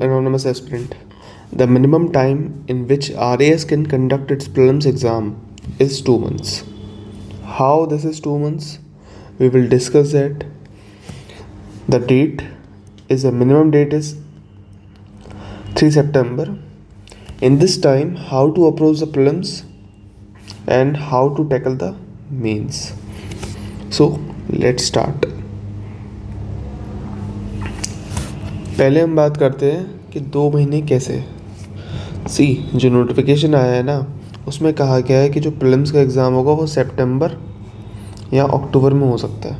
anonymous aspirant. The minimum time in which RAS can conduct its prelims exam is 2 months. How this is 2 months? We will discuss that. The date is the minimum date is 3 September. In this time, how to approach the prelims and how to tackle the mains. So let's start. पहले हम बात करते हैं कि 2 महीने कैसे। जो notification आया है ना, उसमें कहा गया है कि जो प्रीलिम्स का एग्ज़ाम होगा वो सितंबर या अक्टूबर में हो सकता है।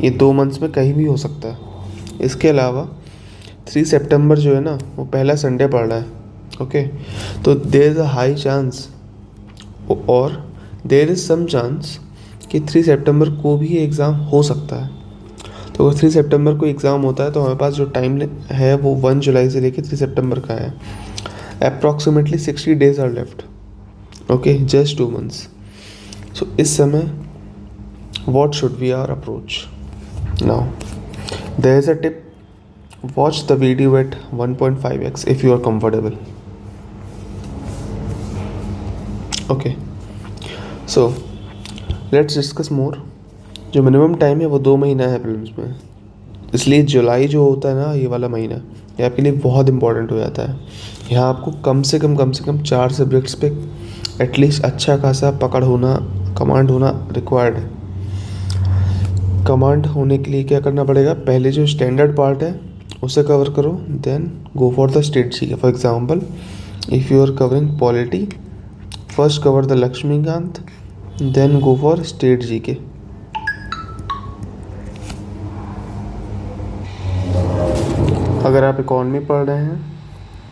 ये 2 मंथ्स में कहीं भी हो सकता है। इसके अलावा 3 सितंबर जो है ना, वो पहला संडे पड़ रहा है। ओके, तो there is a high chance और देयर इज़ सम चांस कि 3 सितंबर को भी ये एग्ज़ाम हो सकता है। तो अगर 3 सितंबर को एग्ज़ाम होता है तो हमारे पास जो टाइम है वो 1 जुलाई से लेकर 3 सितंबर का है। Approximately 60 days are left. Okay, just 2 months। So इस समय what should be our approach now? There is a tip, watch the video at 1.5x if you are comfortable. Okay, so let's discuss more. जो minimum time है वो 2 महीना है prelims में, इसलिए जुलाई जो होता है ना, ये वाला महीना ये आपके लिए बहुत इंपॉर्टेंट हो जाता है। यहाँ आपको कम से कम 4 सब्जेक्ट्स पे एटलीस्ट अच्छा खासा पकड़ होना, कमांड होना रिक्वायर्ड है। कमांड होने के लिए क्या करना पड़ेगा? पहले जो स्टैंडर्ड पार्ट है उसे कवर करो, then go for the state G K. For example, if you are covering polity, first cover the Laxmikanth, then go for state G K. अगर आप इकॉनमी पढ़ रहे हैं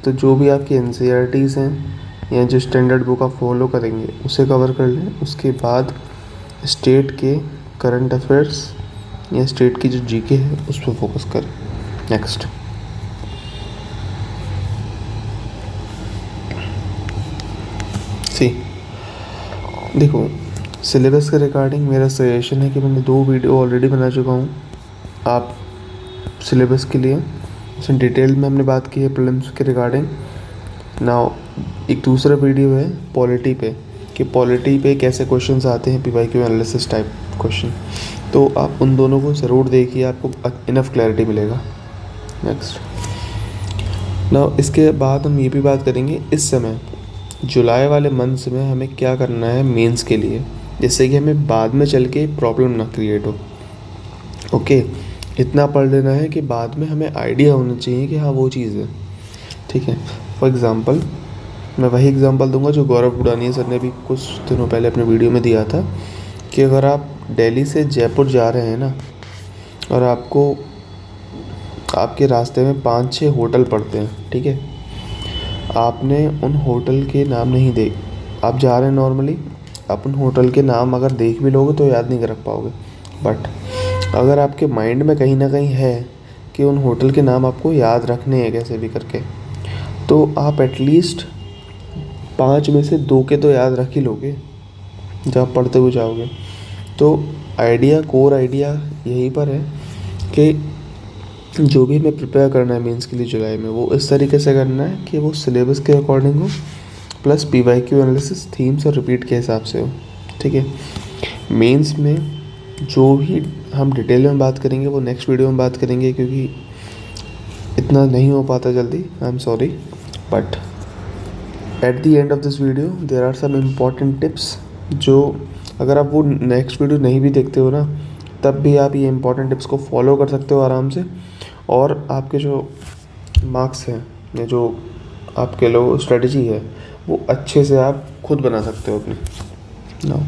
तो जो भी आपकी NCERTs हैं या जो स्टैंडर्ड बुक आप फॉलो करेंगे उसे कवर कर लें। उसके बाद स्टेट के करंट अफेयर्स या स्टेट की जो जीके है उस पर फोकस करें। नेक्स्ट, देखो, सिलेबस के रिगार्डिंग मेरा सजेशन है कि मैंने 2 वीडियो ऑलरेडी बना चुका हूँ आप सिलेबस के लिए। उसमें डिटेल में हमने बात की है प्रीलिम्स के रिगार्डिंग। नाउ एक दूसरा वीडियो है पॉलिटी पे, कि पॉलिटी पे कैसे क्वेश्चंस आते हैं, PYQ एनालिसिस टाइप क्वेश्चन। तो आप उन दोनों को ज़रूर देखिए, आपको इनफ क्लैरिटी मिलेगा। नेक्स्ट, नाउ इसके बाद हम ये भी बात करेंगे इस समय जुलाई वाले मंथ्स में हमें क्या करना है मेंस के लिए, जिससे कि हमें बाद में चल के प्रॉब्लम ना क्रिएट हो। ओके, इतना पढ़ लेना है कि बाद में हमें आइडिया होना चाहिए कि हाँ वो चीज़ है। ठीक है, फॉर एग्ज़ाम्पल मैं वही एग्ज़ाम्पल दूंगा जो गौरव बुडानिया सर ने भी कुछ दिनों पहले अपने वीडियो में दिया था, कि अगर आप दिल्ली से जयपुर जा रहे हैं ना, और आपको आपके रास्ते में 5-6 होटल पड़ते हैं, ठीक है, आपने उन होटल के नाम नहीं आप जा रहे हैं नॉर्मली, आप उन होटल के नाम अगर देख भी लोगे तो याद नहीं कर पाओगे। बट अगर आपके माइंड में कहीं ना कहीं है कि उन होटल के नाम आपको याद रखने हैं कैसे भी करके, तो आप एटलीस्ट 5 में से 2 के तो याद रख ही लोगे जब आप पढ़ते हुए जाओगे। तो कोर आइडिया यहीं पर है कि जो भी हमें प्रिपेयर करना है मेंस के लिए जुलाई में, वो इस तरीके से करना है कि वो सिलेबस के अकॉर्डिंग हो, प्लस PYQ एनालिसिस, थीम्स और रिपीट के हिसाब से हो। ठीक है, मेंस में जो भी हम डिटेल में बात करेंगे वो नेक्स्ट वीडियो में बात करेंगे, क्योंकि इतना नहीं हो पाता जल्दी, I am sorry. But at the end of this video there are some important tips, जो अगर आप वो नेक्स्ट वीडियो नहीं भी देखते हो ना, तब भी आप ये इंपॉर्टेंट टिप्स को फॉलो कर सकते हो आराम से, और आपके जो मार्क्स हैं या जो आपके लो स्ट्रेटजी है वो अच्छे से आप खुद बना सकते हो अपने नाउ।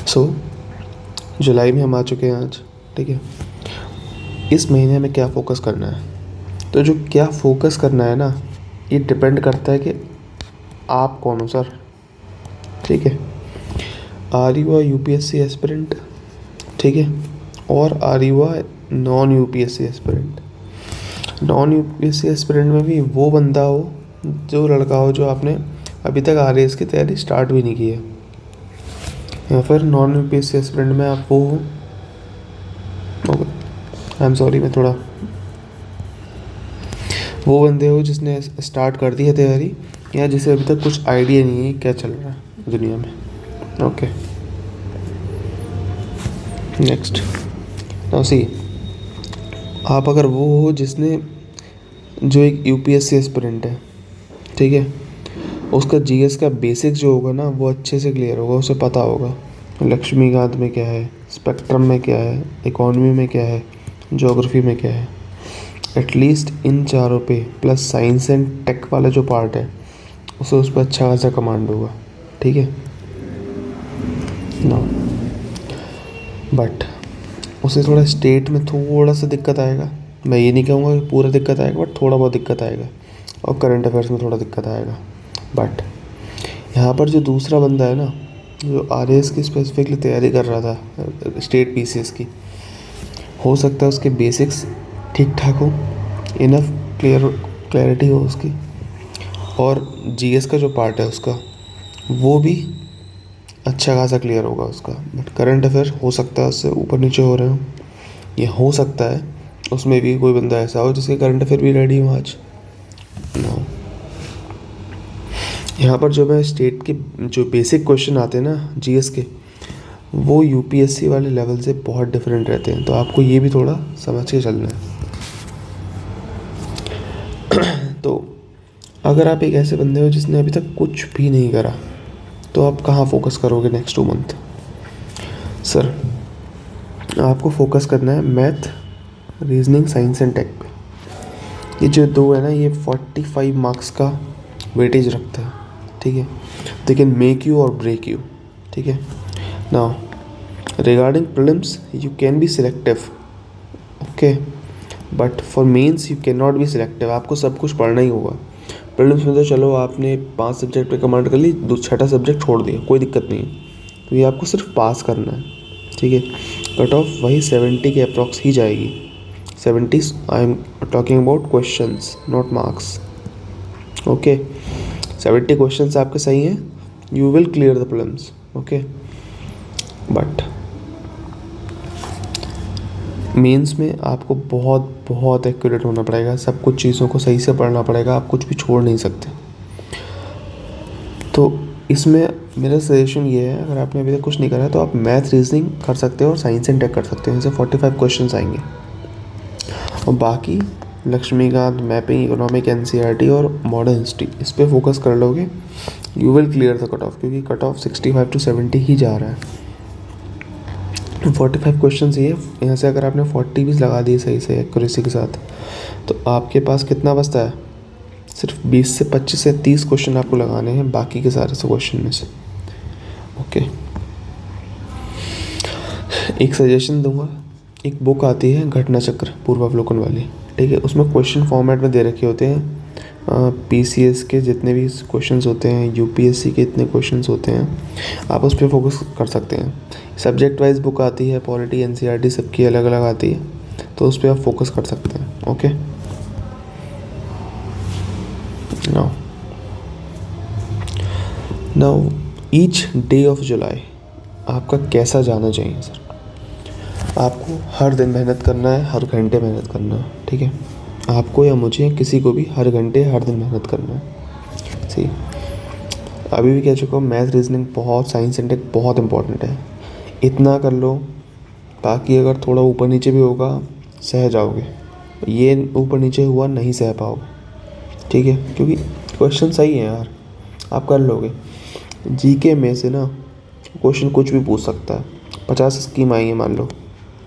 सो जुलाई में हम आ चुके हैं आज। ठीक है, इस महीने में क्या फ़ोकस करना है? तो जो क्या फ़ोकस करना है ना, ये डिपेंड करता है कि आप कौन हो सर। ठीक है, आर यू UPSC एस्पिरेंट, ठीक है, और are you non UPSC aspirant. Non UPSC aspirant में भी वो बंदा हो, जो लड़का हो जो आपने अभी तक RAS की तैयारी स्टार्ट भी नहीं की है, या फिर नॉन UPSC एस्पिरेंट में आप वो हो। आई एम सॉरी, मैं थोड़ा वो बंदे हो जिसने स्टार्ट कर दी है तैयारी, या जिसे अभी तक कुछ आइडिया नहीं है क्या चल रहा है दुनिया में। Okay, next. नाउ सी, आप अगर वो हो जिसने, जो एक यूपीएससी एस्पिरेंट है, ठीक है, उसका जीएस का बेसिक जो होगा ना वो अच्छे से क्लियर होगा, उसे पता होगा लक्ष्मीकांत में क्या है, स्पेक्ट्रम में क्या है, इकोनॉमी में क्या है, ज्योग्राफी में क्या है। एटलीस्ट इन चारों पे प्लस साइंस एंड टेक वाला जो पार्ट है उसे उस पर अच्छा खासा कमांड होगा, ठीक है ना। बट उसे थोड़ा स्टेट में थोड़ा सा दिक्कत आएगा, मैं ये नहीं कहूँगा कि पूरा दिक्कत आएगा, बट थोड़ा बहुत दिक्कत आएगा, और करंट अफेयर्स में थोड़ा दिक्कत आएगा। बट यहाँ पर जो दूसरा बंदा है ना, जो आरएएस की स्पेसिफिकली तैयारी कर रहा था, स्टेट पीसीएस की, हो सकता है उसके बेसिक्स ठीक ठाक हो, इनफ क्लैरिटी हो उसकी, और जीएस का जो पार्ट है उसका वो भी अच्छा खासा क्लियर होगा उसका। बट करंट अफेयर हो सकता है उससे ऊपर नीचे हो रहे हो, ये हो सकता है उसमें भी कोई बंदा ऐसा हो जिसके करंट अफेयर भी रेडी हो आज। नो, यहाँ पर जो मैं स्टेट के जो बेसिक क्वेश्चन आते हैं ना जीएस के, वो यूपीएससी वाले लेवल से बहुत डिफरेंट रहते हैं, तो आपको ये भी थोड़ा समझ के चलना है। तो अगर आप एक ऐसे बंदे हो जिसने अभी तक कुछ भी नहीं करा, तो आप कहाँ फोकस करोगे नेक्स्ट 2 मंथ? सर, आपको फोकस करना है math, reasoning, science and tech पे। ये जो 2 है ना, ये 45 मार्क्स का वेटेज रखता है, ठीक है। They can make you or break you, ठीक है। Now regarding prelims you can be selective, okay, but for mains you can not be selective. आपको सब कुछ पढ़ना ही होगा। प्रीलिम्स में तो चलो आपने 5 सब्जेक्ट पे कमांड कर ली, 6ठा सब्जेक्ट छोड़ दिया, कोई दिक्कत नहीं है, तो ये आपको सिर्फ पास करना है, ठीक है। कट ऑफ वही 70 के अप्रॉक्स ही जाएगी। 70, I am talking about questions not marks, okay. 70 questions आपके सही हैं, you will clear the prelims, okay. But mains में आपको बहुत बहुत एक्यूरेट होना पड़ेगा, सब कुछ चीज़ों को सही से पढ़ना पड़ेगा, आप कुछ भी छोड़ नहीं सकते। तो इसमें मेरा सजेशन ये है, अगर आपने अभी तक कुछ नहीं करा है तो आप मैथ, रीजनिंग कर सकते हो और साइंस एंड टेक कर सकते हो, जैसे 45 क्वेश्चंस आएंगे। और बाकी लक्ष्मीकांत, मैपिंग, इकोनॉमिक, एनसीईआरटी और मॉडर्न हिस्ट्री, इस पर फोकस कर लोगे, you will clear the cut off, क्योंकि कट ऑफ 65 to 70 ही जा रहा है। 45 क्वेश्चन ये, यहाँ से अगर आपने 40 भी लगा दिए सही से एक्यूरेसी के साथ, तो आपके पास कितना बचता है? सिर्फ 20 से 25 से 30 क्वेश्चन आपको लगाने हैं बाकी के सारे से क्वेश्चन में से, ओके। एक सजेशन दूंगा, एक बुक आती है घटना चक्र पूर्वावलोकन वाली, ठीक है, उसमें क्वेश्चन फॉर्मेट में दे रखे होते हैं पीसीएस के जितने भी क्वेश्चंस होते हैं, यूपीएससी के इतने क्वेश्चंस होते हैं, आप उस पर फोकस कर सकते हैं। सब्जेक्ट वाइज बुक आती है, पॉलिटी, एनसीईआरटी सबकी अलग अलग आती है, तो उस पर आप फोकस कर सकते हैं, okay. Now each day of July आपका कैसा जाना चाहिए सर? आपको हर दिन मेहनत करना है, हर घंटे मेहनत करना है, ठीक है। आपको या मुझे, किसी को भी हर घंटे हर दिन मेहनत करना है, सही। अभी भी कह चुका हूँ, मैथ, रीजनिंग बहुत, साइंस एंड टेक बहुत इंपॉर्टेंट है, इतना कर लो, बाकी अगर थोड़ा ऊपर नीचे भी होगा सह जाओगे, ये ऊपर नीचे हुआ नहीं सह पाओगे, ठीक है, क्योंकि क्वेश्चन सही है यार, आप कर लोगे। जीके में से ना क्वेश्चन कुछ भी पूछ सकता है, 50 स्कीम आई है मान लो,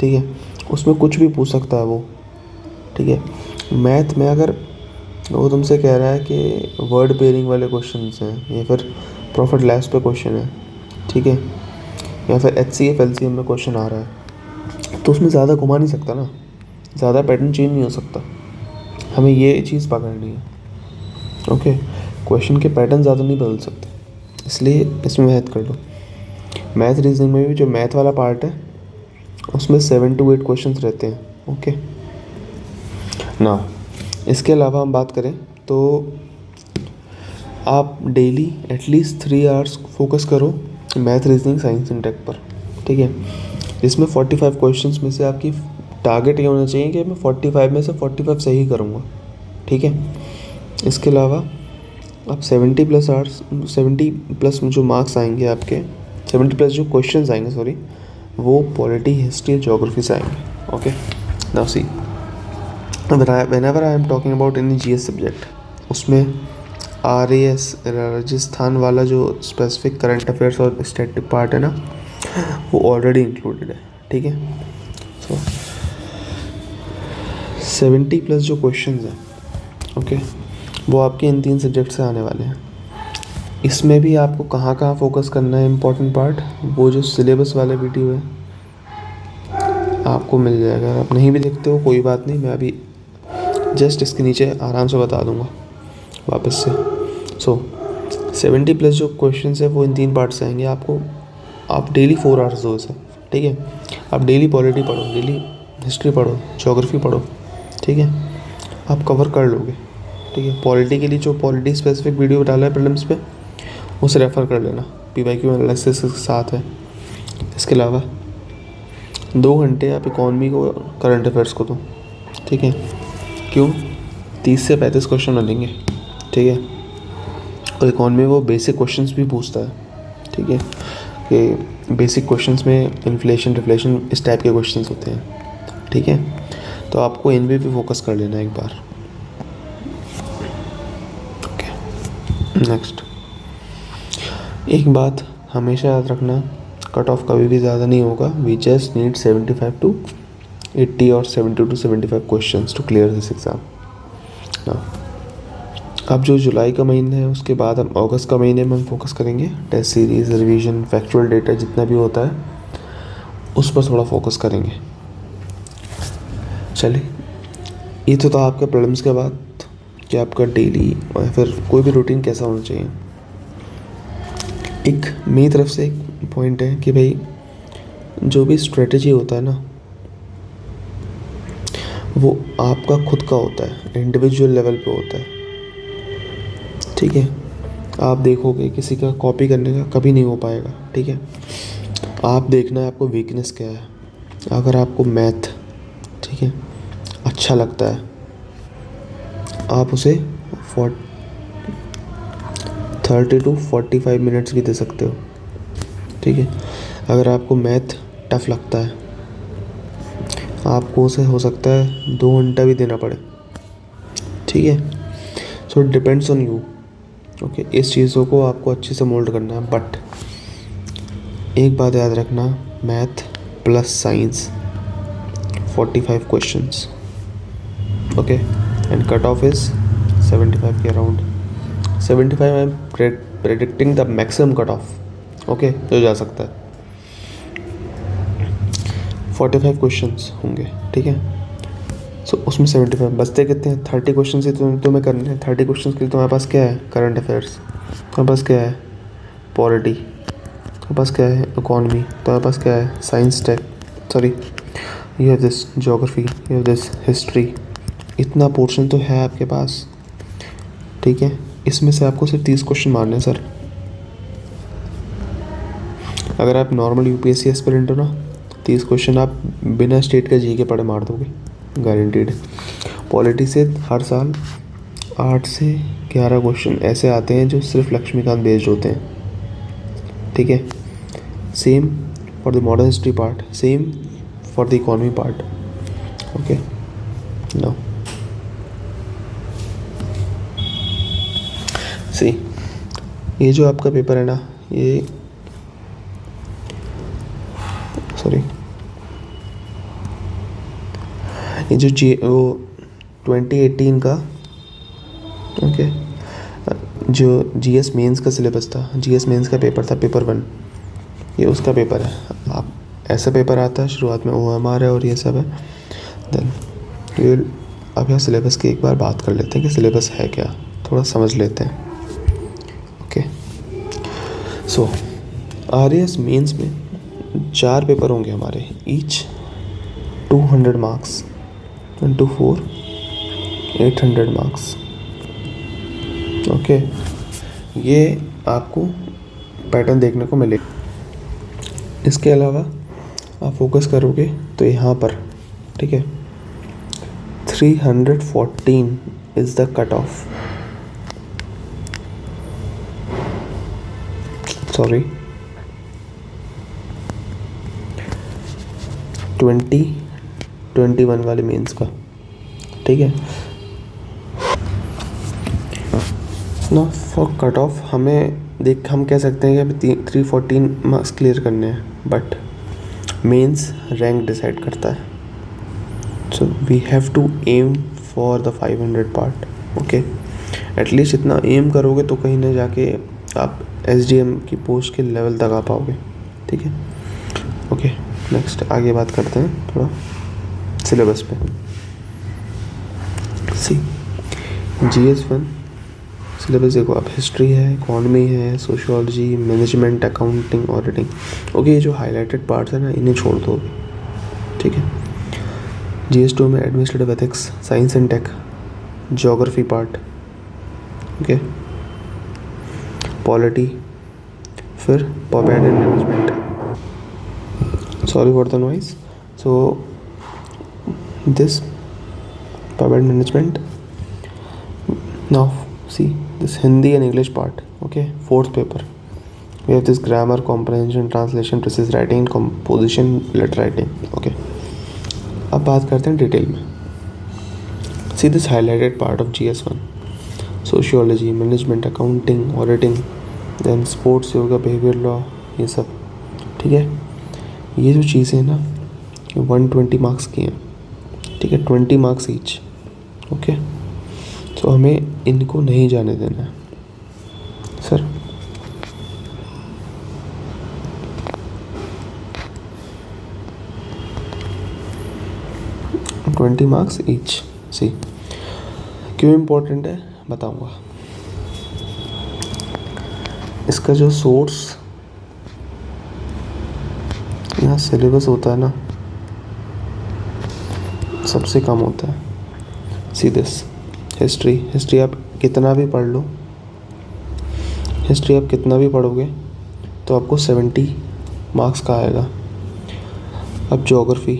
ठीक है, उसमें कुछ भी पूछ सकता है वो, ठीक है। मैथ में अगर वो तुमसे कह रहा है कि वर्ड पेयरिंग वाले क्वेश्चन हैं, या फिर प्रॉफिट लॉस पे क्वेश्चन है, ठीक है, या फिर एचसीएफ एलसीएम में क्वेश्चन आ रहा है, तो उसमें ज़्यादा घुमा नहीं सकता ना, ज़्यादा पैटर्न चेंज नहीं हो सकता, हमें ये चीज़ पकड़नी है, ओके। क्वेश्चन के पैटर्न ज़्यादा नहीं बदल सकते, इसलिए इसमें मेहनत कर लो। मैथ रीजनिंग में भी जो मैथ वाला पार्ट है उसमें 7 to 8 क्वेश्चन रहते हैं, ओके ना। इसके अलावा हम बात करें तो आप डेली एटलीस्ट 3 आवर्स फोकस करो math, reasoning, science and tech पर, ठीक है। इसमें 45 क्वेश्चंस में से आपकी टारगेट ये होना चाहिए कि मैं 45 में से 45 सही करूँगा, ठीक है। इसके अलावा आप 70 प्लस आवर्स 70 प्लस जो मार्क्स आएंगे आपके 70 प्लस जो क्वेश्चंस आएंगे सॉरी, वो पॉलिटी, हिस्ट्री, ज्योग्राफी से आएंगे। Okay, now C whenever I am talking about any GS subject, उसमें RAS राजस्थान वाला जो स्पेसिफिक करंट अफेयर्स और स्टैटिक पार्ट है ना, वो ऑलरेडी इंक्लूडेड है। ठीक है, सो 70 प्लस जो क्वेश्चंस हैं, ओके, वो आपके इन 3 सब्जेक्ट से आने वाले हैं। इसमें भी आपको कहाँ कहाँ फोकस करना है, इम्पोर्टेंट पार्ट, वो जो सिलेबस वाला वीडियो है आपको मिल जाएगा। अगर आप नहीं भी देखते हो कोई बात नहीं, मैं अभी जस्ट इसके नीचे आराम से बता दूंगा वापस से। सो 70 प्लस जो क्वेश्चन है वो इन 3 पार्ट से आएंगे आपको। आप डेली 4 आवर्स दो इसे, ठीक है। आप डेली पॉलिटी पढ़ो, डेली हिस्ट्री पढ़ो, ज्योग्राफी पढ़ो, ठीक है, आप कवर कर लोगे। ठीक है, पॉलिटी के लिए जो पॉलिटी स्पेसिफिक वीडियो डाला है प्रीलिम्स पे, उसे रेफ़र कर लेना, PYQ एनालिसिस के साथ है। इसके अलावा 2 घंटे आप इकॉनमी को, करंट अफेयर्स को दो, ठीक है। क्यों? 30 से 35 क्वेश्चन बनेंगे, ठीक है। और इकॉनमी वो बेसिक क्वेश्चंस भी पूछता है, ठीक है, कि बेसिक क्वेश्चंस में इन्फ्लेशन, रिफ्लेशन, इस टाइप के क्वेश्चंस होते हैं, ठीक है। तो आपको इन पे भी फोकस कर लेना एक बार। ओके, नेक्स्ट एक बात हमेशा याद रखना, कट ऑफ कभी भी ज़्यादा नहीं होगा। वी जस्ट नीड 75 to 80 और 70 to 75 questions to clear this exam. अब जो जुलाई का महीना है, उसके बाद हम अगस्त का महीने में हम फोकस करेंगे test series, revision, factual data जितना भी होता है उस पर थोड़ा फोकस करेंगे। चलिए, ये तो था आपके प्रीलिम्स के बाद कि आपका डेली और फिर कोई भी रूटीन कैसा होना चाहिए। एक मेरी तरफ से एक पॉइंट है कि भाई जो भी स्ट्रेटजी होता है ना, वो आपका खुद का होता है, इंडिविजुअल लेवल पे होता है, ठीक है। आप देखोगे किसी का कॉपी करने का कभी नहीं हो पाएगा, ठीक है। आप देखना है आपको वीकनेस क्या है। अगर आपको मैथ, ठीक है, अच्छा लगता है, आप उसे 30 to 45 मिनट्स भी दे सकते हो, ठीक है। अगर आपको मैथ टफ लगता है, आपको उसे हो सकता है 2 घंटा भी देना पड़े, ठीक है। So it depends on you, okay. इस चीज़ों को आपको अच्छे से मोल्ड करना है। बट एक बात याद रखना, math plus science 45 questions, okay, and cut off is 75 के around. 75 I am predicting the maximum cut off, okay, जो जा सकता है। 45 क्वेश्चंस होंगे, ठीक है। सो उसमें 75 बचते कितने हैं? 30 क्वेश्चन ही तुम्हें करने हैं। 30 क्वेश्चन के लिए तुम्हारे पास क्या है? Current affairs. तुम्हारे पास क्या है? पॉलिटी। तुम्हारे पास क्या है? इकोनॉमी। तुम्हारे पास क्या है? Science tech, sorry, you have this geography, you have this history. इतना पोर्शन तो है आपके पास, ठीक है। इसमें से आपको सिर्फ 30 क्वेश्चन मारने हैं सर। अगर आप नॉर्मल UPSC एस्पिरेंट हो ना, 30 क्वेश्चन आप बिना स्टेट का GK पढ़े मार दोगे, गारंटीड। पॉलिटी से हर साल 8 से 11 क्वेश्चन ऐसे आते हैं जो सिर्फ लक्ष्मीकांत बेस्ड होते हैं, ठीक है। Same for the modern history part, same for the economy part, okay. Now सी, ये जो आपका पेपर है ना, ये सॉरी, ये जो वो 2018 का, ओके, जो GS मेंस का सिलेबस था, GS मेंस का पेपर था, पेपर 1, ये उसका पेपर है। आप ऐसा पेपर आता है, शुरुआत में OMR है और ये सब है। देन ये अब यहाँ सिलेबस की एक बार बात कर लेते हैं कि सिलेबस है क्या, थोड़ा समझ लेते हैं, ओके। सो RAS मेंस में 4 पेपर होंगे हमारे, each 200 marks, 1 to 4 800 marks, okay. ये आपको पैटर्न देखने को मिलेगा। इसके अलावा आप फोकस करोगे तो यहाँ पर, ठीक है, 314 is the cutoff? Sorry, 2021 वाले मेंस का, ठीक है ना। फॉर कट ऑफ हम कह सकते हैं कि 314 मार्क्स क्लियर करने हैं, बट मेंस रैंक डिसाइड करता है। So we have to aim for the 500 part, okay. At least इतना एम करोगे तो कहीं ना जाके आप SDM की पोस्ट के लेवल तक आ पाओगे, ठीक है। ओके, नेक्स्ट आगे बात करते हैं थोड़ा सिलेबस पे। GS1 सिलेबस देखो, अब हिस्ट्री है, इकोनॉमी है, sociology, management, accounting, auditing. Okay, ये जो हाईलाइटेड पार्ट्स हैं ना, इन्हें छोड़ दो अभी, ठीक है। GS2 में administrative ethics, science and tech, geography part, okay, polity, फिर पॉपेड and management. Sorry for the noise. So this पॉपेड management, now see this Hindi and English part, okay, fourth paper. We have this grammar, comprehension, translation, precis writing, composition, letter writing, okay. अब बात करते हैं detail में। See this highlighted part of GS1, sociology, management, accounting, auditing, then sports, yoga, behaviour law, ये सब, ठीक है। ये जो चीज़ें हैं ना, 120 मार्क्स की हैं, ठीक है, 20 मार्क्स ईच, ओके। तो हमें इनको नहीं जाने देना है sir. Twenty marks each. See क्यों इम्पोर्टेंट है बताऊंगा। इसका जो सोर्स यहाँ सिलेबस होता है ना, सबसे कम होता है। सी दिस हिस्ट्री आप कितना भी पढ़ लो, हिस्ट्री आप कितना भी पढ़ोगे तो आपको 70 मार्क्स का आएगा। अब ज्योग्राफी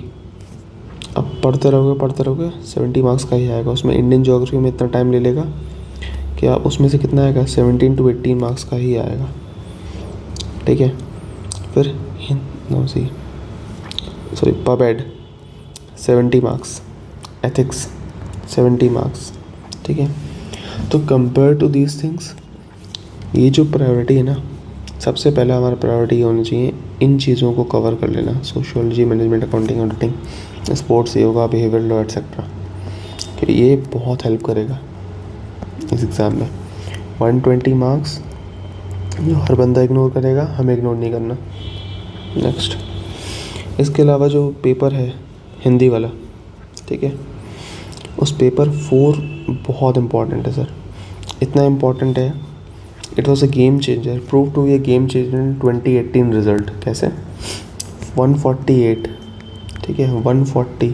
अब पढ़ते रहोगे 70 मार्क्स का ही आएगा। उसमें इंडियन ज्योग्राफी में इतना टाइम ले लेगा कि आप उसमें से कितना आएगा, 17 to 18 मार्क्स का ही आएगा, ठीक है। फिर पबेड 70 मार्क्स, एथिक्स 70 मार्क्स, ठीक है। तो कंपेयर टू दीज थिंग्स, ये जो प्रायोरिटी है ना, सबसे पहला हमारा प्रायोरिटी ये होनी चाहिए इन चीज़ों को कवर कर लेना। Sociology, management, accounting, auditing, sports, yoga, behaviour law etcetera, कि ये बहुत हेल्प करेगा इस एग्ज़ाम में। 120 मार्क्स जो हर बंदा इग्नोर करेगा, हमें इग्नोर नहीं करना। नेक्स्ट, इसके अलावा जो पेपर है हिंदी वाला, ठीक है, उस पेपर 4 बहुत इम्पॉर्टेंट है सर। इतना इम्पॉर्टेंट है, it was a game changer, prove to be a game changer in 2018 result. कैसे? 148, ठीक है, 140,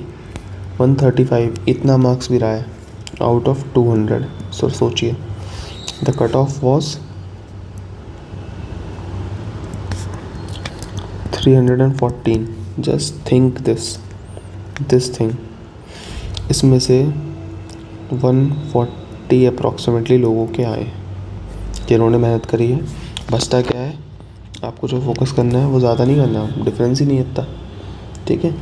135 इतना मार्क्स भी रहा है आउट ऑफ 200। सर सोचिए, the cut off was 314। Just think this thing. इसमें से 140 अप्रॉक्सीमेटली लोगों के आए जिन्होंने मेहनत करी है। बचता क्या है, आपको जो फोकस करना है वो ज़्यादा नहीं करना, डिफरेंस ही नहीं इतना, ठीक है।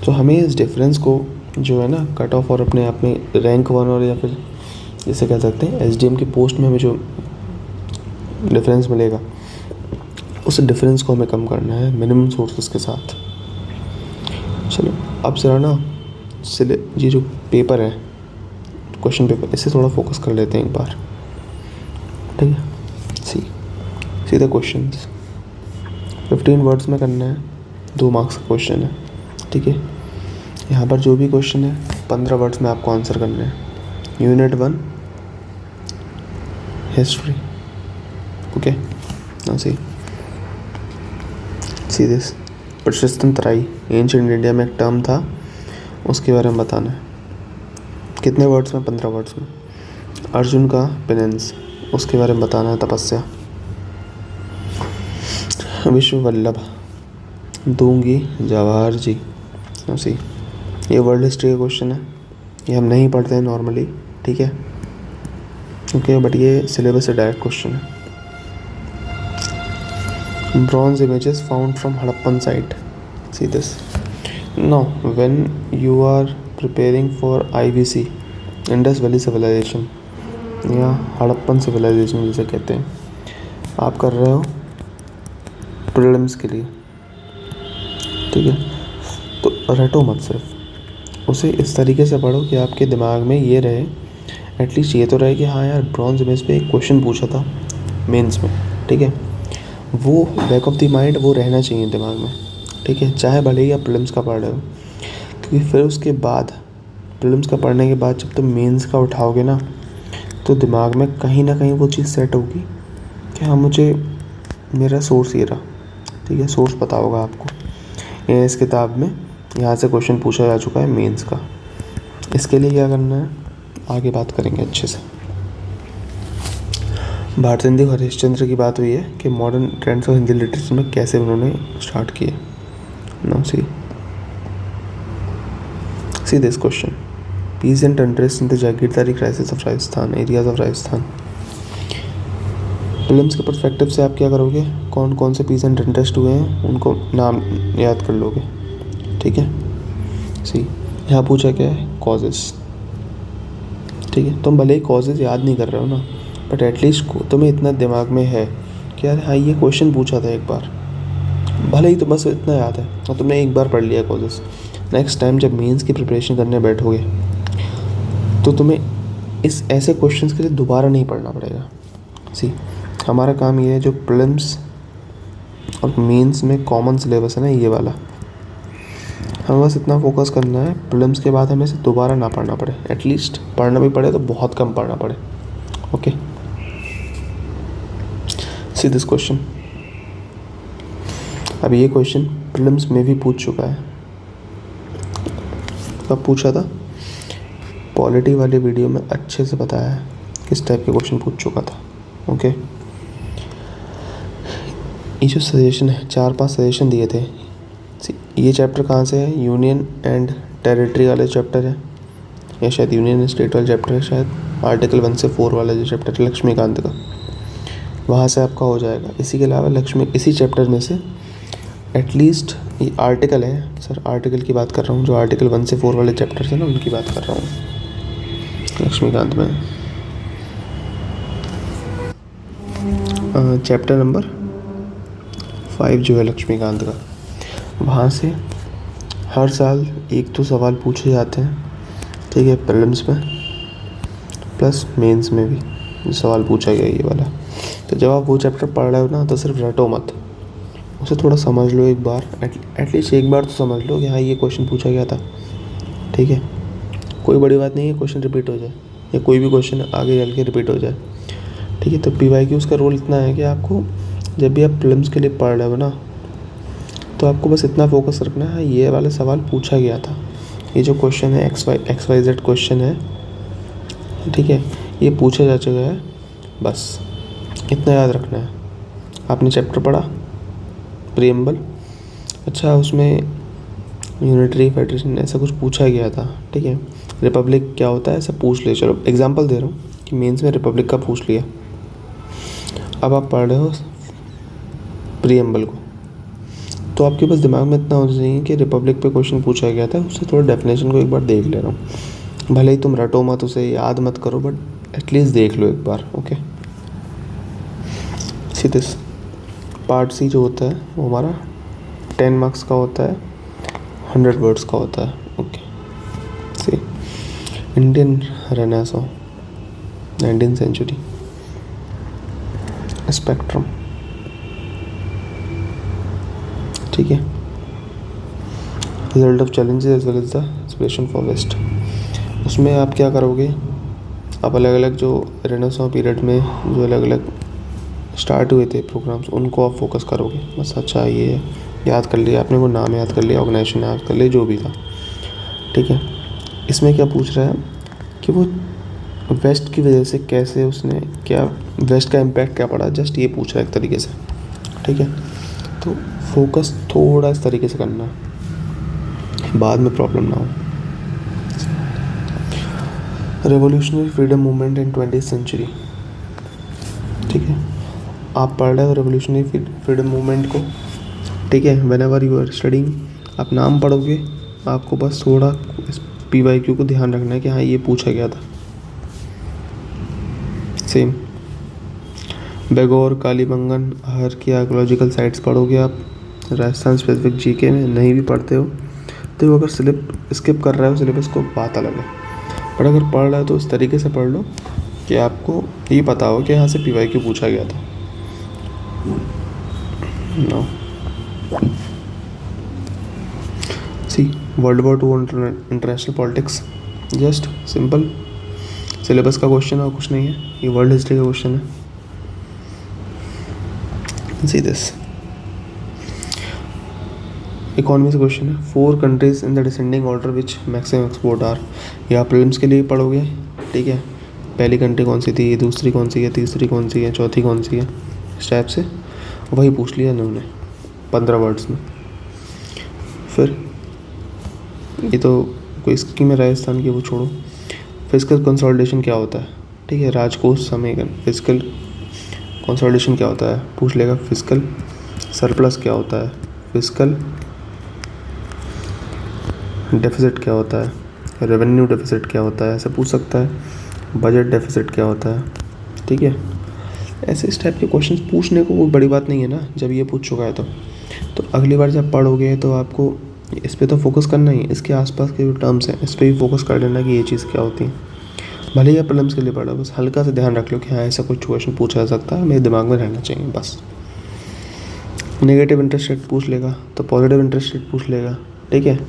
तो हमें इस डिफरेंस को जो है ना, कट ऑफ और अपने आप में रैंक 1 और या फिर जैसे कह सकते हैं SDM की पोस्ट में हमें जो डिफरेंस मिलेगा, उस डिफरेंस को हमें कम करना है मिनिमम सोर्सेस के साथ। चलो अब ज़रा ना ये जो पेपर है, क्वेश्चन पेपर, इसे थोड़ा फोकस कर लेते हैं एक बार, ठीक है। सी द क्वेश्चंस 15 वर्ड्स में करना है, 2 मार्क्स का क्वेश्चन है, ठीक है। यहाँ पर जो भी क्वेश्चन है 15 वर्ड्स में आपको आंसर करना है। Unit 1 history, okay. Now see this प्रशस्तन तराई, एंशिएंट इंडिया में एक टर्म था, उसके बारे में बताना है। कितने वर्ड्स में? 15 वर्ड्स में। अर्जुन का पेनेंस, उसके बारे में बताना है, तपस्या। विश्व वल्लभ, दूंगी जवाहर जी। सी ये वर्ल्ड हिस्ट्री का क्वेश्चन है, ये हम नहीं पढ़ते हैं नॉर्मली, ठीक है। ओके, बट ये सिलेबस से डायरेक्ट क्वेश्चन है। Bronze images found from Harappan site. See this. Now, when you are preparing for IVC, Indus Valley Civilization या हड़प्पन सिविलाइजेशन जिसे कहते हैं, आप कर रहे हो प्रीलिम्स के लिए, ठीक है, तो रटो मत, सिर्फ उसे इस तरीके से पढ़ो कि आपके दिमाग में ये रहे, एटलीस्ट ये तो रहे कि हाँ यार ब्रॉन्ज इमेज पे एक क्वेश्चन पूछा था मेंस में, ठीक है, वो बैक ऑफ द माइंड वो रहना चाहिए दिमाग में, ठीक है, चाहे भले ही आप प्रीलिम्स का पढ़ रहे हो, क्योंकि फिर उसके बाद प्रीलिम्स का पढ़ने के बाद जब तुम मेंस का उठाओगे ना, तो दिमाग में कहीं ना कहीं वो चीज़ सेट होगी कि हाँ मुझे मेरा सोर्स ये रहा, ठीक है, सोर्स पता होगा आपको, ये इस किताब में यहाँ से क्वेश्चन पूछा जा चुका है मेंस का। इसके लिए क्या करना है आगे बात करेंगे अच्छे से। भारतेंदु हरिश्चंद्र की बात हुई है कि modern trends of Hindi literature में कैसे उन्होंने स्टार्ट किए। Now see this question, peace and interest in the जागीरदारी crisis of Rajasthan, areas of Rajasthan. Films के पर्सपेक्टिव से आप क्या करोगे, कौन कौन से पीस एंड इंटरेस्ट हुए हैं उनको नाम याद कर लोगे, ठीक है। सी यहाँ पूछा क्या है, कॉजेस, ठीक है, तुम भले ही कॉजेज याद नहीं कर रहे हो ना, बट एटलीस्ट तुम्हें इतना दिमाग में है कि यार हाँ ये क्वेश्चन पूछा था एक बार, भले ही तो बस इतना याद है और तुमने एक बार पढ़ लिया कॉजेस। नेक्स्ट टाइम जब मेंस की प्रिपरेशन करने बैठोगे तो तुम्हें इस ऐसे क्वेश्चंस के लिए दोबारा नहीं पढ़ना पड़ेगा। सी हमारा काम ये है, जो प्रीलिम्स और मेंस में कॉमन सिलेबस है ना ये वाला, हमें बस इतना फोकस करना है प्रीलिम्स के बाद हमें इसे दोबारा ना पढ़ना पड़े, एटलीस्ट पढ़ना भी पड़े तो बहुत कम पढ़ना पड़े। Okay, see this question. अब ये क्वेश्चन प्रीलिम्स में भी पूछ चुका है, कब पूछा था, पॉलिटी वाले वीडियो में अच्छे से बताया है किस टाइप के क्वेश्चन पूछ चुका था। ओके, ये जो सजेशन है 4-5 सजेशन दिए थे, ये चैप्टर कहाँ से है, यूनियन एंड टेरिटरी वाले चैप्टर है, या शायद यूनियन एंड स्टेट वाले चैप्टर है, शायद आर्टिकल 1 से 4 वाला जो चैप्टर है लक्ष्मीकांत का, वहाँ से आपका हो जाएगा। इसी के अलावा इसी चैप्टर में से एटलीस्ट ये आर्टिकल है, सर आर्टिकल की बात कर रहा हूँ, जो आर्टिकल 1 से 4 वाले चैप्टर है ना उनकी बात कर रहा हूँ लक्ष्मीकांत में। चैप्टर नंबर 5 जो है लक्ष्मीकांत का, वहाँ से हर साल 1-2 सवाल पूछे जाते हैं, ठीक है, प्रीलिम्स में प्लस मेंस में भी सवाल पूछा गया ये वाला। तो जब आप वो चैप्टर पढ़ रहे हो ना तो सिर्फ रटो मत, उसे थोड़ा समझ लो एक बार, एटलीस्ट एक बार तो समझ लो कि हाँ ये क्वेश्चन पूछा गया था, ठीक है, कोई बड़ी बात नहीं है क्वेश्चन रिपीट हो जाए या कोई भी क्वेश्चन आगे चल के रिपीट हो जाए, ठीक है। तो PYQ का रोल इतना है कि आपको जब भी आप प्रीलिम्स के लिए पढ़ रहे हो ना तो आपको बस इतना फोकस रखना है ये वाला सवाल पूछा गया था, ये जो क्वेश्चन है XYZ क्वेश्चन है, ठीक है, ये पूछा जा चुका है, बस इतना याद रखना है। आपने चैप्टर पढ़ा प्रीएम्बल, अच्छा उसमें यूनिटरी फेडरेशन ऐसा कुछ पूछा गया था, ठीक है, रिपब्लिक क्या होता है ऐसा पूछ लिया, चलो एग्जांपल दे रहा हूँ कि मेंस में रिपब्लिक का पूछ लिया, अब आप पढ़ रहे हो प्रीएम्बल को, तो आपके पास दिमाग में इतना होना चाहिए कि रिपब्लिक पे क्वेश्चन पूछा गया था, उससे थोड़ा डेफिनेशन को एक बार देख ले रहा हूँ, भले ही तुम रटो मत, उसे याद मत करो, बट एटलीस्ट देख लो एक बार। Okay, see this part see जो होता है वो हमारा 10 मार्क्स का होता है, 100 वर्ड्स का होता है। Okay, see Indian renaissance 19th century, spectrum, ठीक है, result of challenges as well as the inspiration for west. उसमें आप क्या करोगे, आप अलग अलग जो रेनेसां पीरियड में जो अलग अलग स्टार्ट हुए थे प्रोग्राम्स उनको आप फोकस करोगे बस। अच्छा ये याद कर लिया आपने, वो नाम याद कर लिया, ऑर्गेनाइजेशन याद कर लिया, जो भी था, ठीक है। इसमें क्या पूछ रहा है कि वो वेस्ट की वजह से कैसे उसने क्या, वेस्ट का इम्पैक्ट क्या पड़ा, जस्ट ये पूछ रहा है एक तरीके से, ठीक है। तो फोकस थोड़ा इस तरीके से करना, बाद में प्रॉब्लम ना हो। Revolutionary freedom movement in 20th century, ठीक है। आप पढ़ रहे हो रेवोल्यूशनरी फ्रीडम मूवमेंट को, ठीक है। Whenever you are studying आप नाम पढ़ोगे, आपको बस थोड़ा इस PYQ को ध्यान रखना है कि हाँ ये पूछा गया था। सेम बेगौर, कालीबंगन, हर की आर्कोलॉजिकल साइट्स पढ़ोगे आप। राजस्थान स्पेसिफिक GK में नहीं भी पढ़ते हो तो अगर स्किप कर रहे हो सिलेबस को, बात अलग है। पर अगर पढ़ रहे हो तो उस तरीके से पढ़ लो कि आपको ये पता हो कि यहाँ से PYQ पूछा गया था। No see world war 2 international politics, just simple syllabus का क्वेश्चन और कुछ नहीं है, ये वर्ल्ड हिस्ट्री का क्वेश्चन है। सी दिस इकोनॉमी से क्वेश्चन है। 4 countries in the descending order which maximum export are. या प्रीलिम्स के लिए पढ़ोगे, ठीक है। पहली कंट्री कौन सी थी, दूसरी कौन सी है, तीसरी कौन सी है, चौथी कौन सी है, इस टाइप से वही पूछ लिया इन्होंने 15 वर्ड्स में। फिर ये तो कोई स्कीम है राजस्थान की, वो छोड़ो। फिजिकल कंसोलिडेशन क्या होता है, ठीक है। राजकोष समेकन, फिजिकल कंसोलिडेशन क्या होता है पूछ लेगा। फिजिकल सरप्लस क्या होता है, फिजिकल डेफिसिट क्या होता है, रेवेन्यू डेफिसिट क्या होता है, ऐसे पूछ सकता है। बजट डेफिसिट क्या होता है, ठीक है। ऐसे इस टाइप के क्वेश्चंस पूछने को कोई बड़ी बात नहीं है ना, जब ये पूछ चुका है तो अगली बार जब पढ़ोगे तो आपको इस पे तो फोकस करना ही, इसके आसपास के जो टर्म्स हैं इस पर भी फोकस कर लेना कि ये चीज़ क्या होती है। भले ही आप प्रीलिम्स के लिए पढ़ा, बस हल्का सा ध्यान रख लो कि हाँ ऐसा कुछ क्वेश्चन पूछा जा सकता है, मेरे दिमाग में रहना चाहिए बस। नेगेटिव इंटरेस्ट रेट पूछ लेगा तो पॉजिटिव इंटरेस्ट रेट पूछ लेगा, ठीक है।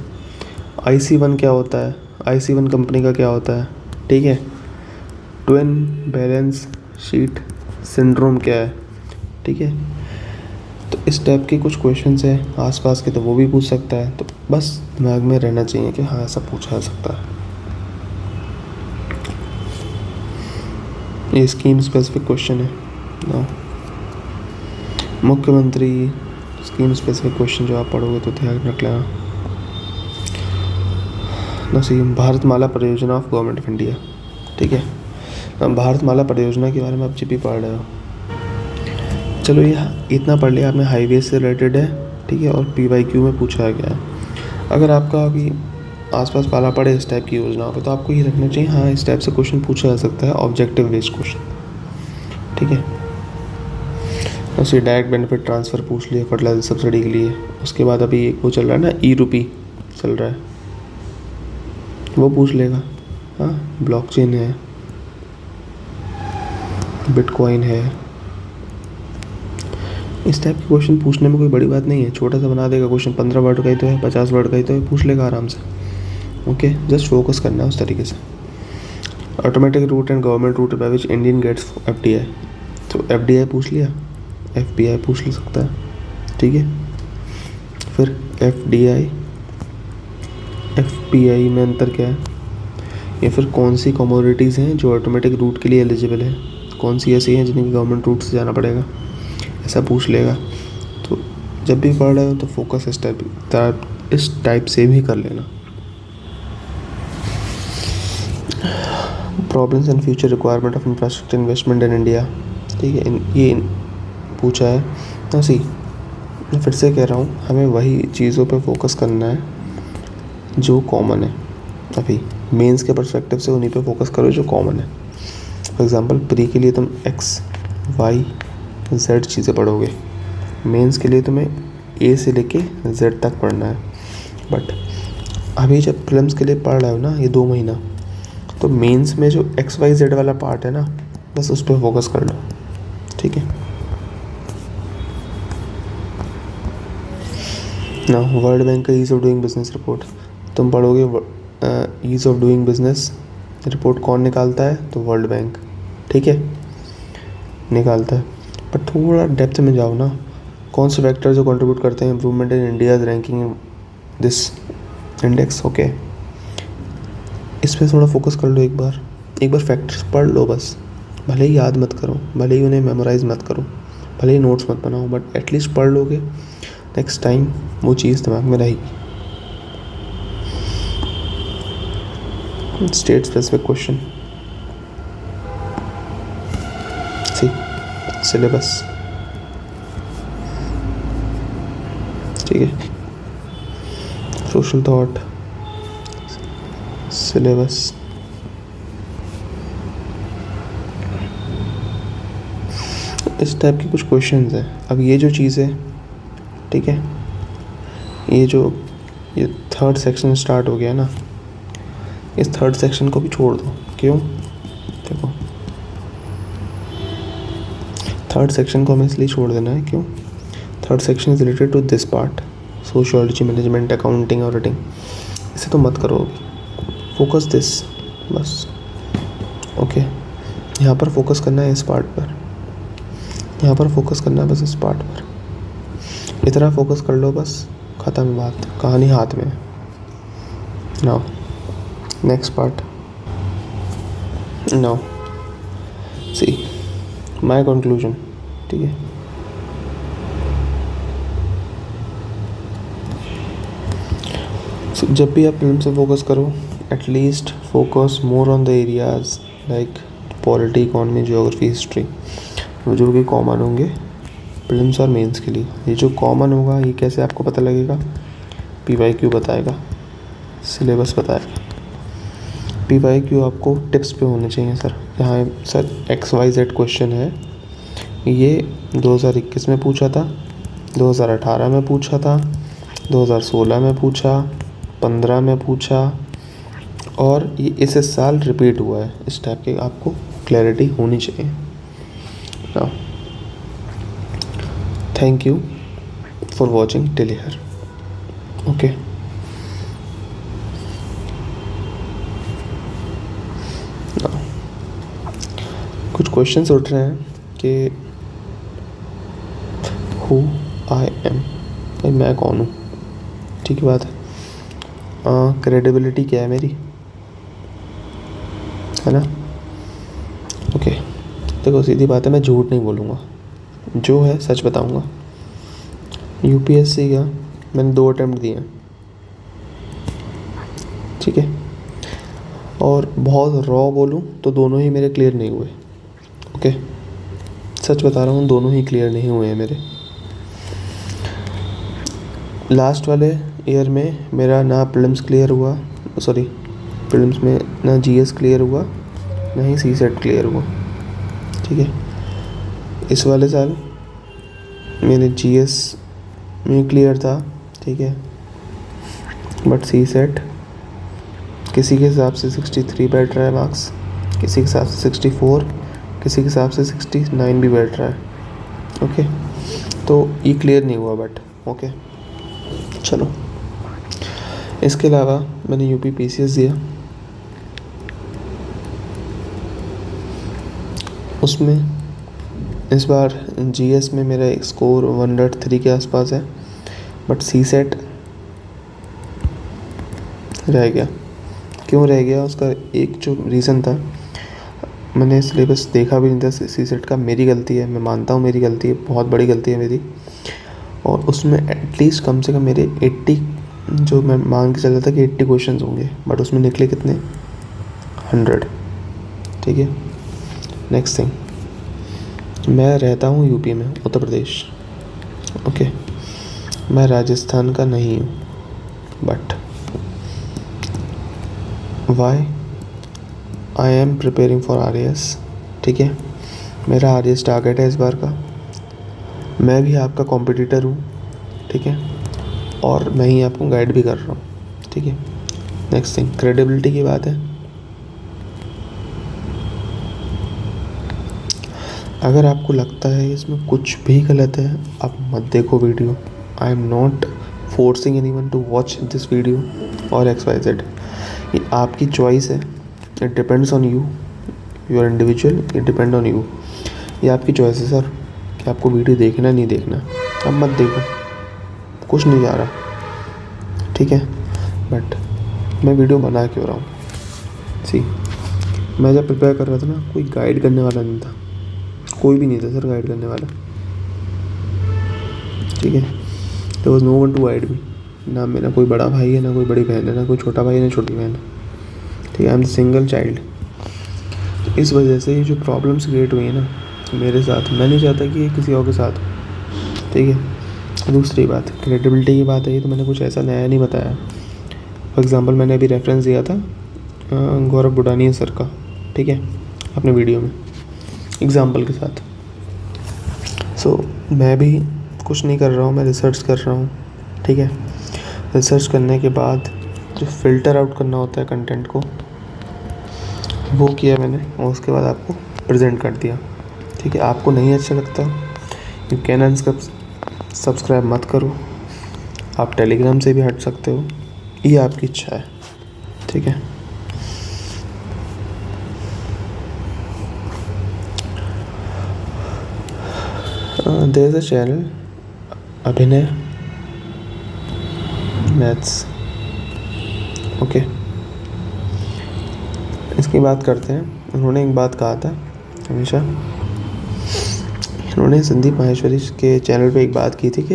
IC1 क्या होता है, IC1 कंपनी का क्या होता है, ठीक है। ट्विन बैलेंस शीट सिंड्रोम क्या है, ठीक है। तो इस टाइप के कुछ क्वेश्चंस हैं आसपास के, तो वो भी पूछ सकता है। तो बस दिमाग में रहना चाहिए कि हाँ ऐसा पूछा जा सकता है। ये स्कीम स्पेसिफिक क्वेश्चन है ना, मुख्यमंत्री स्कीम स्पेसिफिक क्वेश्चन जो आप पढ़ोगे तो ध्यान रख लेना। नसीम भारतमाला परियोजना ऑफ गवर्नमेंट ऑफ इंडिया, ठीक है। अब भारतमाला परियोजना के बारे में आप GP पढ़ रहे हो, चलो ये इतना पढ़ लिया आपने, हाईवे से रिलेटेड है, ठीक है। और PYQ में पूछा गया है। अगर आपका अभी आसपास पाला पड़े इस टाइप की योजना पे तो आपको ये रखना चाहिए हाँ इस टाइप से क्वेश्चन पूछा जा सकता है, ऑब्जेक्टिव बेस्ड क्वेश्चन, ठीक है। उससे डायरेक्ट बेनिफिट ट्रांसफ़र पूछ लिया फर्टिलाइजर सब्सिडी के लिए। उसके बाद अभी एक वो चल रहा है ना, E-Rupee चल रहा है, वो पूछ लेगा। हाँ ब्लॉकचेन है, बिटकॉइन है, इस टाइप के क्वेश्चन पूछने में कोई बड़ी बात नहीं है। छोटा सा बना देगा क्वेश्चन, 15 वर्ड का ही तो है, 50 वर्ड का ही तो है, पूछ लेगा आराम से। ओके जस्ट फोकस करना है उस तरीके से। Automatic route and government route by which Indian gets FDI, तो FDI पूछ लिया, FBI पूछ ले सकता है, ठीक है। फिर FDI FPI में अंतर क्या है, या फिर कौन सी कमोडिटीज़ हैं जो ऑटोमेटिक रूट के लिए एलिजिबल है, कौन सी ऐसी हैं जिन्हें गवर्नमेंट रूट से जाना पड़ेगा, ऐसा पूछ लेगा। तो जब भी पढ़ रहे हो तो फोकस इस टाइप से भी कर लेना। Problems and future requirement of infrastructure investment in India, ठीक है। ये पूछा है ना। सी मैं फिर से कह रहा हूँ, हमें वही चीज़ों पे फोकस करना है जो कॉमन है। अभी मेंस के पर्सपेक्टिव से उन्हीं पे फोकस करो जो कॉमन है। फॉर एग्जांपल प्री के लिए तुम X Y Z चीज़ें पढ़ोगे, मेंस के लिए तुम्हें A से लेके Z तक पढ़ना है। बट अभी जब प्रीलिम्स के लिए पढ़ रहे हो ना ये 2 महीना, तो मेंस में जो XYZ वाला पार्ट है ना, बस उस पर फोकस कर लो, ठीक है ना। वर्ल्ड बैंक का ease of doing business report तुम पढ़ोगे। Ease of doing business report कौन निकालता है, तो वर्ल्ड बैंक, ठीक है निकालता है। पर थोड़ा डेप्थ में जाओ ना, कौन से फैक्टर जो कंट्रीब्यूट करते हैं improvement in India's ranking in this index, okay. इस पर थोड़ा फोकस कर लो, एक बार फैक्टर्स पढ़ लो बस। भले ही याद मत करो, भले ही उन्हें मेमोराइज मत करो, भले ही नोट्स मत बनाओ, बट एटलीस्ट पढ़ लोगे, नेक्स्ट टाइम वो चीज़ दिमाग में रहेगी। स्टेट स्पेसिफिक क्वेश्चन सिलेबस, ठीक है, सोशल थॉट, सिलेबस, इस टाइप के कुछ क्वेश्चंस हैं। अब ये जो चीज़ है, ठीक है, ये थर्ड सेक्शन स्टार्ट हो गया ना, इस थर्ड सेक्शन को भी छोड़ दो। क्यों? देखो, थर्ड सेक्शन को हमें इसलिए छोड़ देना है, क्यों? Third section is related to this part, sociology, management, accounting, auditing. इसे तो मत करो अभी, फोकस दिस बस। ओके, यहाँ पर फोकस करना है, इस पार्ट पर, यहाँ पर फोकस करना है बस, इस पार्ट पर। इतना फोकस कर लो बस, ख़त्म बात, कहानी हाथ में। Now next part, now see my conclusion, ठीक है। जब भी आप फिल्म से फोकस करो, at least focus more on the areas like polity, economy, geography, history, जो भी कॉमन होंगे प्रीलिम्स और मेंस के लिए। ये जो कॉमन होगा ये कैसे आपको पता लगेगा? PYQ बताएगा, सिलेबस बताएगा। PYQ आपको टिप्स पे होने चाहिए सर। यहाँ सर XYZ क्वेश्चन है, ये 2021 में पूछा था, 2018 में पूछा था, 2016 में पूछा, 15 में पूछा, और ये इस साल रिपीट हुआ है। इस टाइप के आपको क्लैरिटी होनी चाहिए। Now, thank you for watching till here. Okay. Now, कुछ क्वेश्चंस उठ रहे हैं कि who I am, भाई मैं कौन हूँ? ठीक बात है। क्रेडिबिलिटी क्या है मेरी, है ना? ओके, देखो सीधी बात है, मैं झूठ नहीं बोलूँगा, जो है सच बताऊँगा। UPSC का मैंने 2 अटैम्प्ट दिए हैं, ठीक है, और बहुत रॉ बोलूँ तो दोनों ही मेरे क्लियर नहीं हुए। ओके, सच बता रहा हूँ, दोनों ही क्लियर नहीं हुए हैं मेरे। लास्ट वाले ईयर में मेरा ना प्रीलिम्स क्लियर हुआ, सॉरी प्रीलिम्स में ना GS क्लियर हुआ, ना ही CSET क्लियर हुआ, ठीक है। इस वाले साल मेरे GS में क्लियर था, ठीक है, बट CSET किसी के हिसाब से 63 बैठ रहा है मार्क्स, किसी के हिसाब से 64, किसी के हिसाब से 69 भी बैठ रहा है। ओके, तो ये क्लियर नहीं हुआ, बट ओके चलो। इसके अलावा मैंने UP PCS दिया, उसमें इस बार GS में मेरा स्कोर 103 के आसपास है, बट CSET रह गया। क्यों रह गया? उसका एक जो रीज़न था, मैंने सिलेबस देखा भी नहीं था CSET का। मेरी गलती है, मैं मानता हूँ मेरी गलती है, बहुत बड़ी गलती है मेरी। और उसमें एटलीस्ट कम से कम मेरे 80, जो मैं मान के चल रहा था कि 80 क्वेश्चंस होंगे, बट उसमें निकले कितने? 100, ठीक है। नेक्स्ट थिंग, मैं रहता हूँ UP में, उत्तर प्रदेश, ओके, मैं राजस्थान का नहीं हूँ, but why I am preparing for RAS, ठीक है। मेरा RAS टारगेट है इस बार का, मैं भी आपका कॉम्पिटिटर हूँ, ठीक है, और मैं ही आपको गाइड भी कर रहा हूँ, ठीक है। नेक्स्ट थिंग, क्रेडिबिलिटी की बात है। अगर आपको लगता है इसमें कुछ भी गलत है, आप मत देखो video. I am not forcing anyone to watch this video और XYZ, ये आपकी चॉइस है। It depends on you, you are individual, it depend on you. ये आपकी चॉइस है सर कि आपको वीडियो देखना नहीं देखना। अब मत देखो, कुछ नहीं जा रहा, ठीक है। बट मैं वीडियो बना क्यों रहा हूँ? सी, मैं जब प्रिपेयर कर रहा था ना, कोई गाइड करने वाला नहीं था, कोई भी नहीं था सर गाइड करने वाला, ठीक है। There was no one to guide me, ना मेरा कोई बड़ा भाई है, ना कोई बड़ी बहन है, ना कोई छोटा भाई है, ना छोटी बहन है, ठीक है। I am the single child. इस वजह से ये जो प्रॉब्लम्स क्रिएट हुई है ना, मेरे साथ, मैं नहीं चाहता कि ये किसी और के साथ हो, ठीक है। दूसरी बात, क्रेडिबिलिटी की बात है, तो मैंने कुछ ऐसा नया नहीं बताया। फॉर एग्ज़ाम्पल मैंने अभी रेफरेंस दिया था गौरव बुडानिया सर का, ठीक है, अपने वीडियो में एग्ज़ाम्पल के साथ। सो मैं भी कुछ नहीं कर रहा हूँ, मैं रिसर्च कर रहा हूँ, ठीक है। रिसर्च करने के बाद जो फ़िल्टर आउट करना होता है कंटेंट को, वो किया मैंने, और उसके बाद आपको प्रेजेंट कर दिया, ठीक है। आपको नहीं अच्छा लगता, यू कैन सब्सक्राइब मत करो, आप टेलीग्राम से भी हट सकते हो, ये आपकी इच्छा है, ठीक है। देयर इज़ अ चैनल अभिनय मैथ्स, ओके, इसकी बात करते हैं। उन्होंने एक बात कहा था हमेशा, उन्होंने संदीप माहेश्वरी के चैनल पे एक बात की थी कि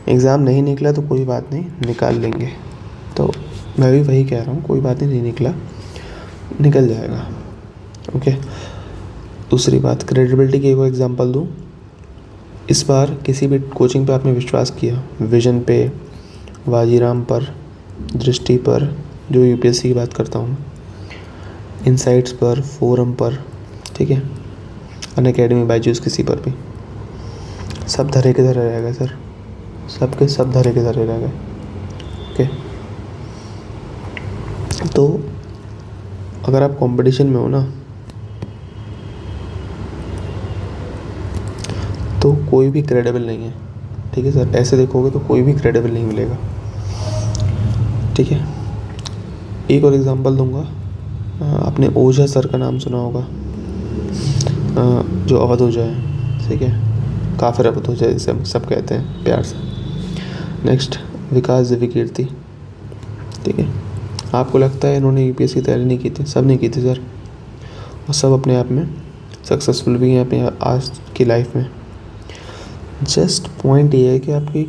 एग्ज़ाम नहीं निकला तो कोई बात नहीं, निकाल लेंगे। तो मैं भी वही कह रहा हूँ, कोई बात नहीं निकला, निकल जाएगा, ओके। दूसरी बात, क्रेडिबिलिटी की एक एग्जांपल दूँ। इस बार किसी भी कोचिंग पे आपने विश्वास किया, विजन पे, वाजीराम पर, दृष्टि पर, जो यूपीएससी की बात करता हूँ, इनसाइट्स पर, फोरम पर, ठीक है, अनअकैडमी, बायजूस, किसी पर भी, सब धरे के धरे रह गए सर, सब के सब धरे के धरे रह गए, ओके। तो अगर आप कंपटीशन में हो ना, तो कोई भी क्रेडिबल नहीं है, ठीक है सर। ऐसे देखोगे तो कोई भी क्रेडिबल नहीं मिलेगा, ठीक है। एक और एग्जांपल दूंगा, आपने ओझा सर का नाम सुना होगा, जो अवध ओझा है, ठीक है, काफिर अवध ओझा जिसे हम सब कहते हैं प्यार से। नेक्स्ट, विकास दिव्यकीर्ति, ठीक है। आपको लगता है इन्होंने यूपीएससी की तैयारी नहीं की थी? सब नहीं की थी सर, और सब अपने आप में सक्सेसफुल भी हैं अपने आज की लाइफ में। जस्ट पॉइंट ये है कि आपकी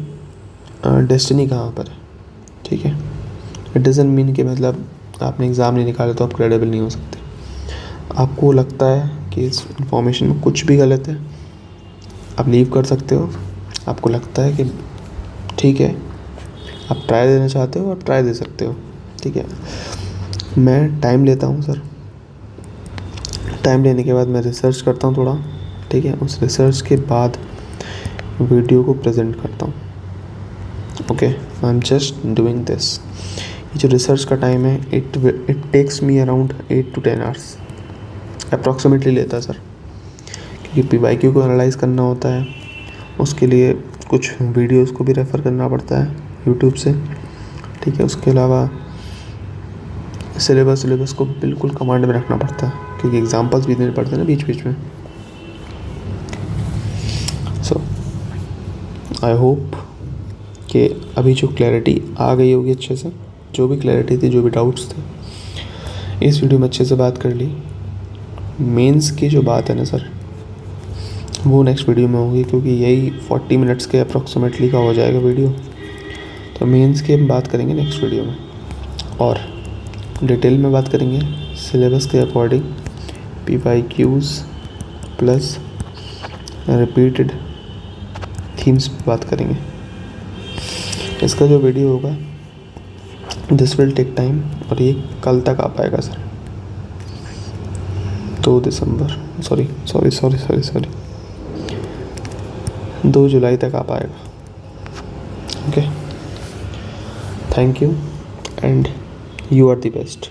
डेस्टिनी कहाँ पर है, ठीक है। इट डजंट मीन कि मतलब आपने एग्ज़ाम नहीं निकाला तो आप क्रेडिबल नहीं हो सकते। आपको लगता है कि इस इंफॉर्मेशन में कुछ भी गलत है, आप लीव कर सकते हो। आपको लगता है कि ठीक है, आप ट्राई देना चाहते हो, आप ट्राई दे सकते हो, ठीक है। मैं टाइम लेता हूँ सर, टाइम लेने के बाद मैं रिसर्च करता हूँ थोड़ा, ठीक है। उस रिसर्च के बाद वीडियो को प्रेजेंट करता हूँ, okay. I am just doing this. ये जो रिसर्च का टाइम है, it takes me around 8 to 10 hours approximately लेता है सर, क्योंकि पीवाईक्यू को एनालाइज करना होता है, उसके लिए कुछ वीडियोस को भी रेफ़र करना पड़ता है यूट्यूब से, ठीक है। उसके अलावा सिलेबस को बिल्कुल कमांड में रखना पड़ता है, क्योंकि एग्जाम्पल्स भी देने पड़ते हैं ना बीच बीच में। सो आई होप कि अभी जो क्लैरिटी आ गई होगी अच्छे से, जो भी क्लैरिटी थी, जो भी डाउट्स थे, इस वीडियो में अच्छे से बात कर ली। मेंस की जो बात है ना सर, वो नेक्स्ट वीडियो में होगी, क्योंकि यही 40 मिनट्स के अप्रॉक्सीमेटली का हो जाएगा वीडियो। तो मेंस की हम बात करेंगे नेक्स्ट वीडियो में, और डिटेल में बात करेंगे सिलेबस के according, PYQs plus repeated themes पे बात करेंगे। इसका जो वीडियो होगा, दिस विल टेक टाइम, और ये कल तक आ पाएगा सर, 2 दिसंबर, सॉरी 2 जुलाई तक आ पाएगा, okay. Thank you and you are the best.